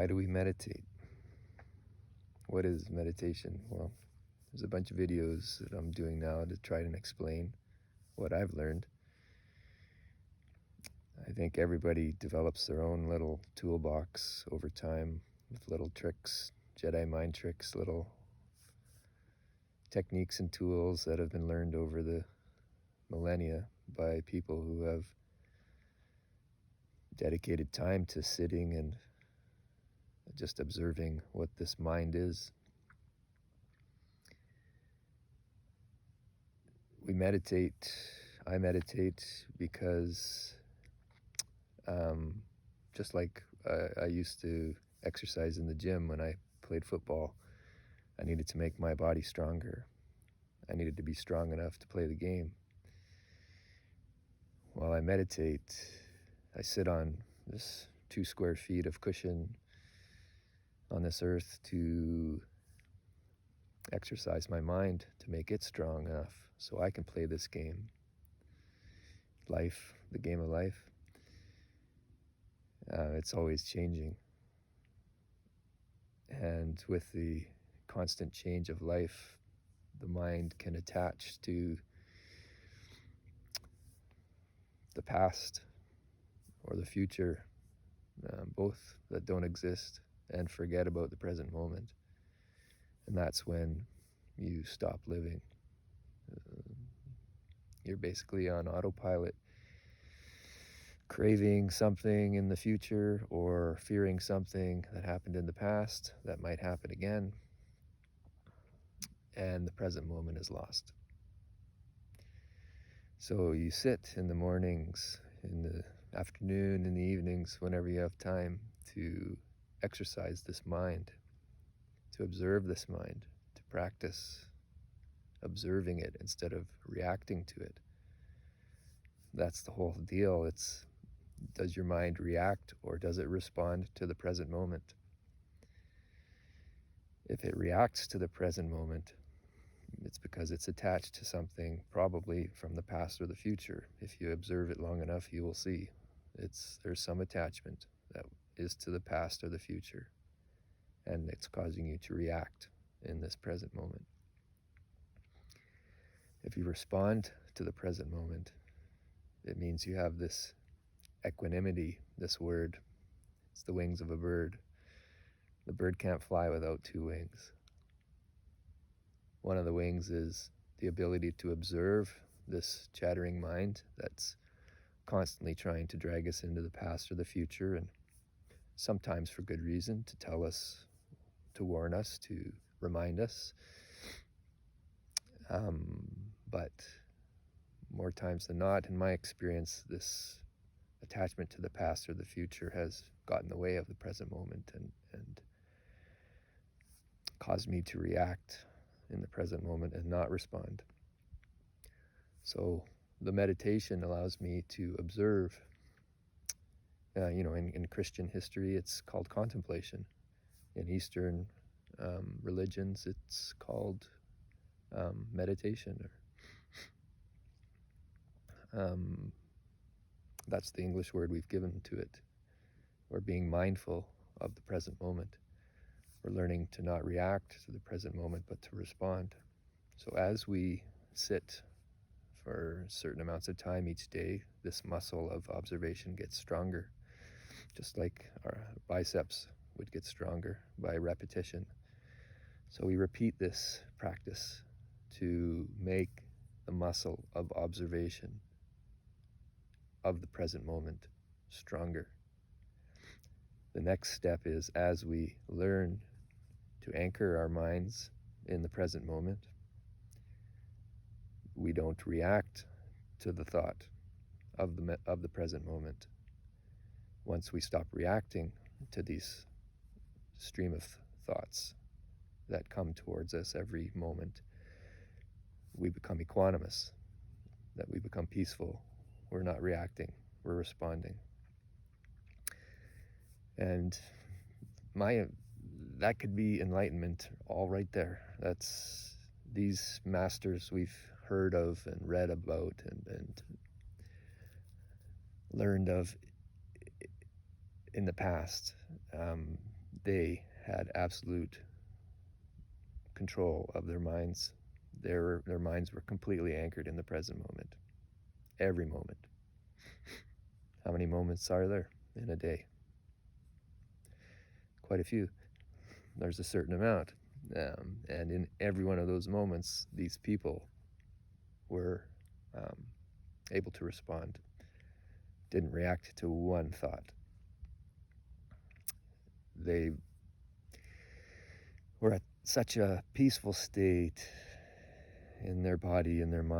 Why do we meditate? What is meditation? Well, there's a bunch of videos that I'm doing now to try and explain what I've learned. I think everybody develops their own little toolbox over time with little tricks, Jedi mind tricks, little techniques and tools that have been learned over the millennia by people who have dedicated time to sitting and just observing what this mind is. I meditate because just like I used to exercise in the gym when I played football, I needed to make my body stronger. I needed to be strong enough to play the game. While I meditate, I sit on this 2 square feet of cushion on this earth to exercise my mind, to make it strong enough so I can play this game, life, the game of life. It's always changing. And with the constant change of life, the mind can attach to the past or the future, both that don't exist, and forget about the present moment. And that's when you stop living. You're basically on autopilot, craving something in the future or fearing something that happened in the past that might happen again, and the present moment is lost. So you sit in the mornings, in the afternoon, in the evenings, whenever you have time, to exercise this mind, to observe this mind, to practice observing it instead of reacting to it. That's the whole deal. It's, does your mind react or does it respond to the present moment? If it reacts to the present moment, it's because it's attached to something probably from the past or the future. If you observe it long enough, you will see there's some attachment that is to the past or the future, and it's causing you to react in this present moment. If you respond to the present moment, it means you have this equanimity, this word. It's the wings of a bird. The bird can't fly without 2 wings. One of the wings is the ability to observe this chattering mind that's constantly trying to drag us into the past or the future, and sometimes for good reason, to tell us, to warn us, to remind us. But more times than not, in my experience, this attachment to the past or the future has gotten in the way of the present moment and caused me to react in the present moment and not respond. So the meditation allows me to observe. In Christian history, it's called contemplation. In Eastern religions, it's called meditation. That's the English word we've given to it. We're being mindful of the present moment. We're learning to not react to the present moment, but to respond. So as we sit for certain amounts of time each day, this muscle of observation gets stronger, just like our biceps would get stronger by repetition. So we repeat this practice to make the muscle of observation of the present moment stronger. The next step is, as we learn to anchor our minds in the present moment, we don't react to the thought of the present moment. Once we stop reacting to these stream of thoughts that come towards us every moment, we become equanimous, that we become peaceful. We're not reacting, we're responding. And that could be enlightenment all right there. That's these masters we've heard of and read about and learned of in the past. they had absolute control of their minds. Their minds were completely anchored in the present moment, every moment. How many moments are there in a day? Quite a few. There's a certain amount. And in every one of those moments, these people were able to respond, didn't react to one thought. They were at such a peaceful state in their body, in their mind.